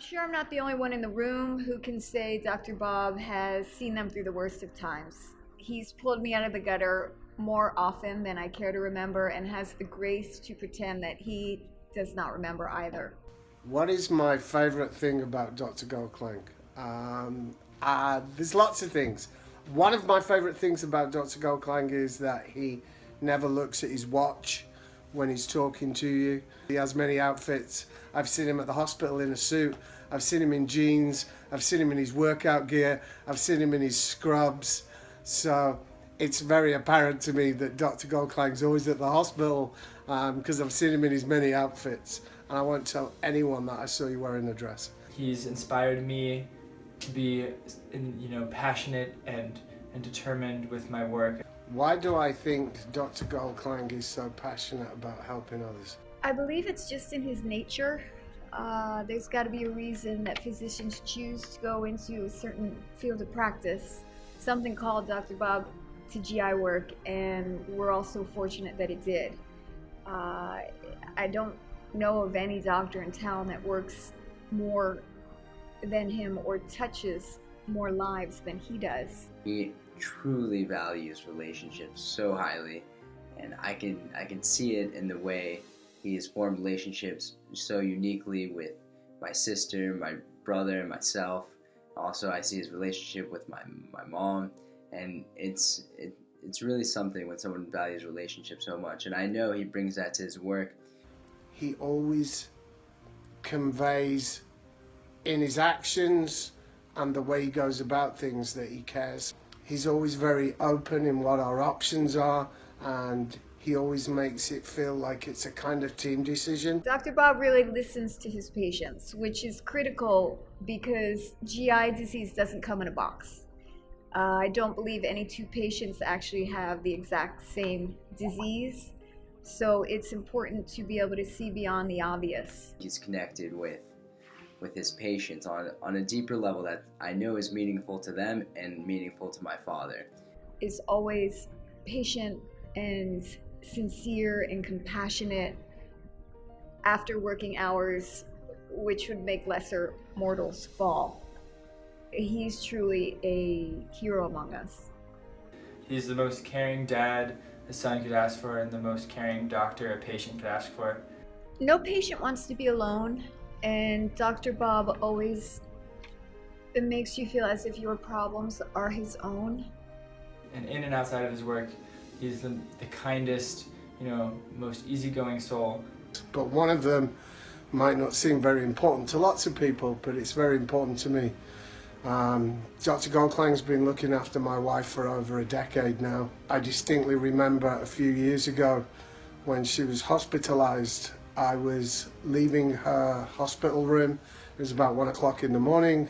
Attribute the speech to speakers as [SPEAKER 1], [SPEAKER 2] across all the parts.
[SPEAKER 1] sure I'm not the only one in the room who can say Dr. Bob has seen them through the worst of times. He's pulled me out of the gutter more often than I care to remember and has the grace to pretend that he does not remember either.
[SPEAKER 2] What is my favourite thing about Dr. Goldklang? There's lots of things. One of my favourite things about Dr. Goldklang is that he never looks at his watch when he's talking to you. He has many outfits. I've seen him at the hospital in a suit. I've seen him in jeans. I've seen him in his workout gear. I've seen him in his scrubs. So it's very apparent to me that Dr. Goldklang's always at the hospital because I've seen him in his many outfits. And I won't tell anyone that I saw you wearing a dress.
[SPEAKER 3] He's inspired me to be, passionate and determined with my work.
[SPEAKER 2] Why do I think Dr. Goldklang is so passionate about helping others?
[SPEAKER 1] I believe it's just in his nature. There's got to be a reason that physicians choose to go into a certain field of practice. Something called Dr. Bob to GI work, and we're all so fortunate that it did. I don't know of any doctor in town that works more than him or touches more lives than he does.
[SPEAKER 4] He truly values relationships so highly, and I can see it in the way he has formed relationships so uniquely with my sister, my brother, and myself. Also, I see his relationship with my mom, and it's really something when someone values relationships so much, and I know he brings that to his work.
[SPEAKER 2] He always conveys in his actions and the way he goes about things that he cares. He's always very open in what our options are, and he always makes it feel like it's a kind of team decision.
[SPEAKER 1] Dr. Bob really listens to his patients, which is critical because GI disease doesn't come in a box. I don't believe any two patients actually have the exact same disease, so it's important to be able to see beyond the obvious.
[SPEAKER 4] He's connected with his patients on a deeper level that I know is meaningful to them and meaningful to my father.
[SPEAKER 1] Is always patient and sincere and compassionate after working hours, which would make lesser mortals fall. He's truly a hero among us.
[SPEAKER 3] He's the most caring dad a son could ask for and the most caring doctor a patient could ask for.
[SPEAKER 1] No patient wants to be alone, and Dr. Bob always makes you feel as if your problems are his own.
[SPEAKER 3] And in and outside of his work, he's the kindest, most easygoing soul.
[SPEAKER 2] But one of them might not seem very important to lots of people, but it's very important to me. Dr. Goldklang's been looking after my wife for over a decade now. I distinctly remember a few years ago when she was hospitalized. I was leaving her hospital room. It was about 1 o'clock in the morning,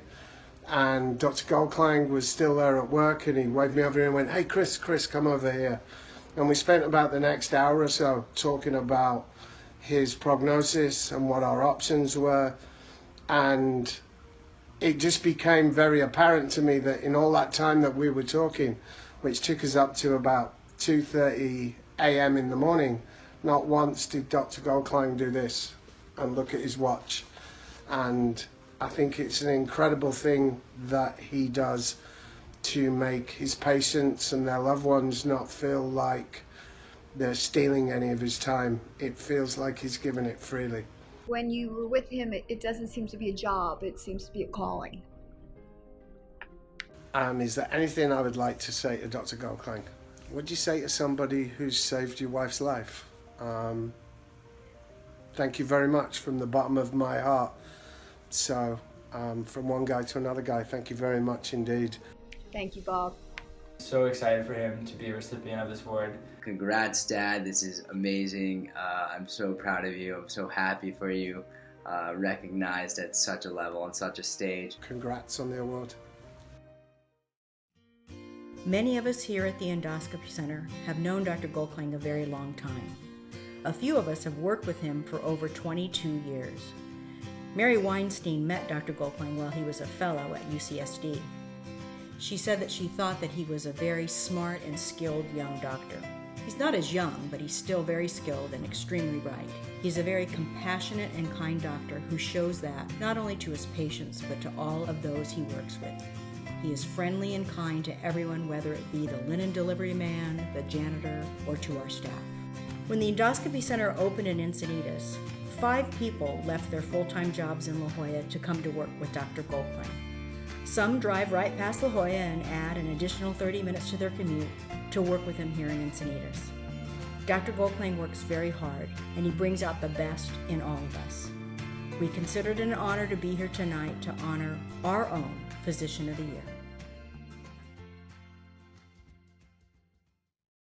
[SPEAKER 2] and Dr. Goldklang was still there at work, and he waved me over here and went, "Hey, Chris, come over here." And we spent about the next hour or so talking about his prognosis and what our options were. And it just became very apparent to me that in all that time that we were talking, which took us up to about 2:30 a.m. in the morning, not once did Dr. Goldklang do this and look at his watch. And I think it's an incredible thing that he does to make his patients and their loved ones not feel like they're stealing any of his time. It feels like he's given it freely.
[SPEAKER 1] When you were with him, it doesn't seem to be a job, it seems to be a calling.
[SPEAKER 2] Is there anything I would like to say to Dr. Goldklang? What do you say to somebody who's saved your wife's life? Thank you very much from the bottom of my heart. So, from one guy to another guy, thank you very much indeed.
[SPEAKER 1] Thank you, Bob.
[SPEAKER 3] So excited for him to be a recipient of this award.
[SPEAKER 4] Congrats, Dad. This is amazing. I'm so proud of you. I'm so happy for you. Recognized at such a level, on such a stage.
[SPEAKER 2] Congrats on the award.
[SPEAKER 5] Many of us here at the Endoscopy Center have known Dr. Goldklang a very long time. A few of us have worked with him for over 22 years. Mary Weinstein met Dr. Goldklang while he was a fellow at UCSD. She said that she thought that he was a very smart and skilled young doctor. He's not as young, but he's still very skilled and extremely bright. He's a very compassionate and kind doctor who shows that not only to his patients, but to all of those he works with. He is friendly and kind to everyone, whether it be the linen delivery man, the janitor, or to our staff. When the Endoscopy Center opened in Encinitas, 5 people left their full-time jobs in La Jolla to come to work with Dr. Goldklang. Some drive right past La Jolla and add an additional 30 minutes to their commute to work with him here in Encinitas. Dr. Goldklang works very hard, and he brings out the best in all of us. We consider it an honor to be here tonight to honor our own Physician of the Year.